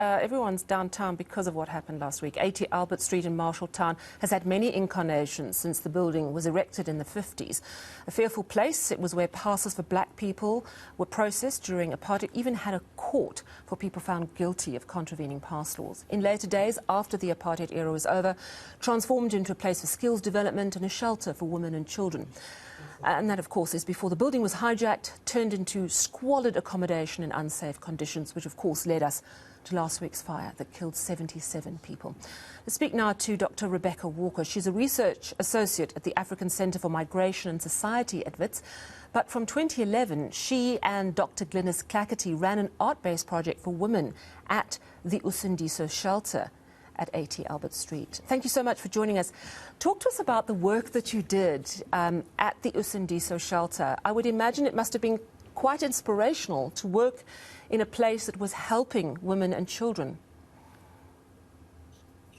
Everyone's downtown because of what happened last week. 80 Albert Street in Marshalltown has had many incarnations since the building was erected in the 50s. A fearful place, it was where passes for black people were processed during apartheid, even had a court for people found guilty of contravening pass laws. In later days, after the apartheid era was over, transformed into a place for skills development and a shelter for women and children. And that, of course, is before the building was hijacked, turned into squalid accommodation in unsafe conditions, which, of course, led us to last week's fire that killed 77 people. Let's speak now to Dr. Rebecca Walker. She's a research associate at the African Centre for Migration and Society at Wits. But from 2011, she and Dr. Glynis Clackerty ran an art-based project for women at the Usindiso shelter at 80 Albert Street. Thank you so much for joining us. Talk to us about the work that you did at the Usindiso shelter. I would imagine it must have been quite inspirational to work in a place that was helping women and children.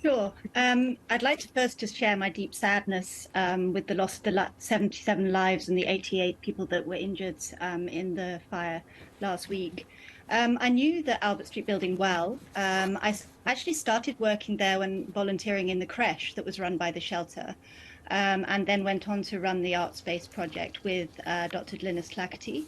Sure. I'd like to first just share my deep sadness with the loss of the 77 lives and the 88 people that were injured in the fire last week. I knew the Albert Street building well. I actually started working there when volunteering in the creche that was run by the shelter, and then went on to run the art space project with Dr. Glynis Clackerty.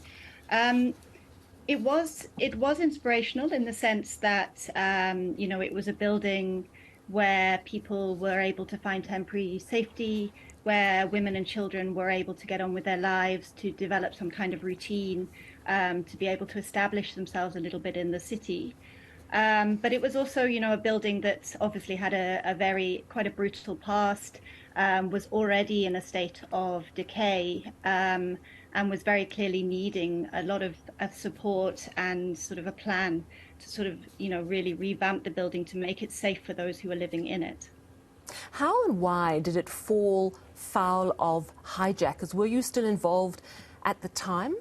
It was inspirational in the sense that it was a building where people were able to find temporary safety, where women and children were able to get on with their lives, to develop some kind of routine, to be able to establish themselves a little bit in the city. But it was also, a building that obviously had quite a brutal past, was already in a state of decay, and was very clearly needing a lot of support and sort of a plan to sort of, really revamp the building to make it safe for those who are living in it. How and why did it fall foul of hijackers? Were you still involved at the time?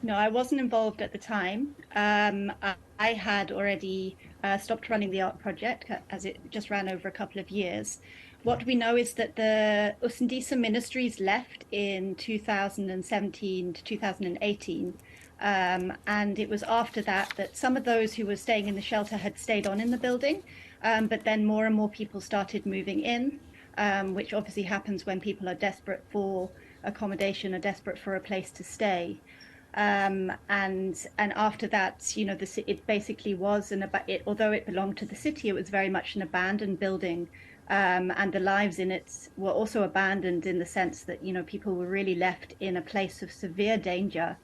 No, I wasn't involved at the time. I had already stopped running the art project as it just ran over a couple of years. What we know is that the Usindiso ministries left in 2017 to 2018. And it was after that some of those who were staying in the shelter had stayed on in the building, but then more and more people started moving in, which obviously happens when people are desperate for accommodation, are desperate for a place to stay. And after that, it basically was although it belonged to the city, it was very much an abandoned building, and the lives in it were also abandoned in the sense that people were really left in a place of severe danger.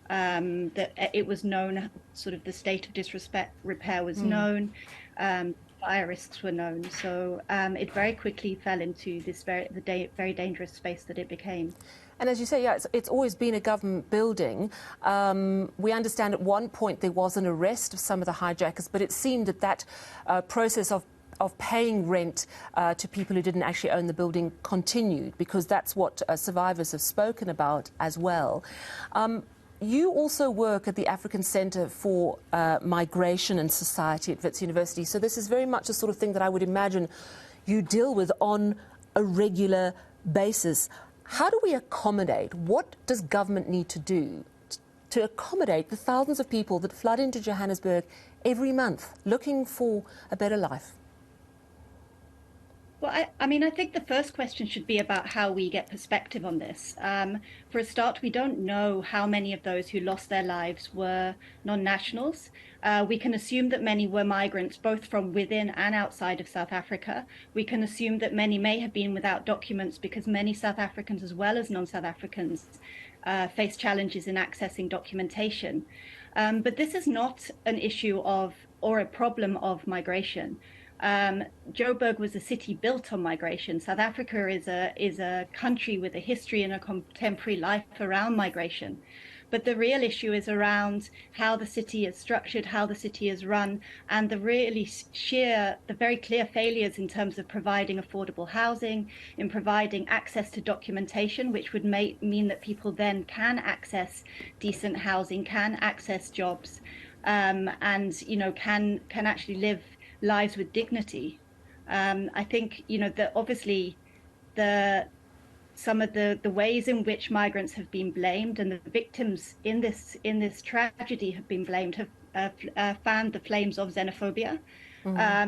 That it was known, sort of the state of disrepair was known, fire risks were known, so it very quickly fell into this very dangerous space that it became. And as you say, yeah, it's always been a government building. We understand at one point there was an arrest of some of the hijackers, but it seemed that process of paying rent to people who didn't actually own the building continued, because that's what survivors have spoken about as well. You also work at the African Centre for Migration and Society at Wits University, so this is very much the sort of thing that I would imagine you deal with on a regular basis. How do we accommodate? What does government need to do to accommodate the thousands of people that flood into Johannesburg every month looking for a better life? Well, I think the first question should be about how we get perspective on this. For a start, we don't know how many of those who lost their lives were non-nationals. We can assume that many were migrants, both from within and outside of South Africa. We can assume that many may have been without documents because many South Africans, as well as non-South Africans, face challenges in accessing documentation. But this is not an issue or a problem of migration. Joburg was a city built on migration. South Africa is a country with a history and a contemporary life around migration. But the real issue is around how the city is structured, how the city is run, and the very clear failures in terms of providing affordable housing, in providing access to documentation, which would mean that people then can access decent housing, can access jobs, and can actually live lives with dignity. I think that obviously some of the ways in which migrants have been blamed and the victims in this tragedy have been blamed fanned the flames of xenophobia.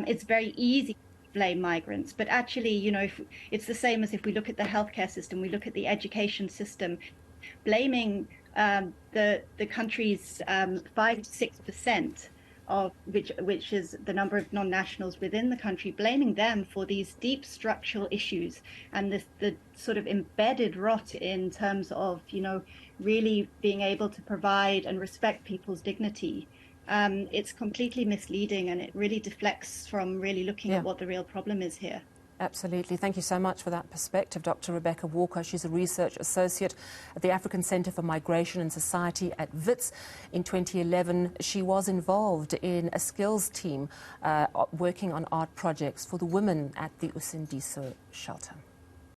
It's very easy to blame migrants, but actually, it's the same as if we look at the healthcare system, we look at the education system, blaming the country's 5 to 6% of which is the number of non-nationals within the country, blaming them for these deep structural issues and the sort of embedded rot in terms of really being able to provide and respect people's dignity. It's completely misleading, and it really deflects from really looking at what the real problem is here. Absolutely. Thank you so much for that perspective, Dr. Rebecca Walker. She's a research associate at the African Centre for Migration and Society at Wits. In 2011, she was involved in a skills team working on art projects for the women at the Usindiso shelter.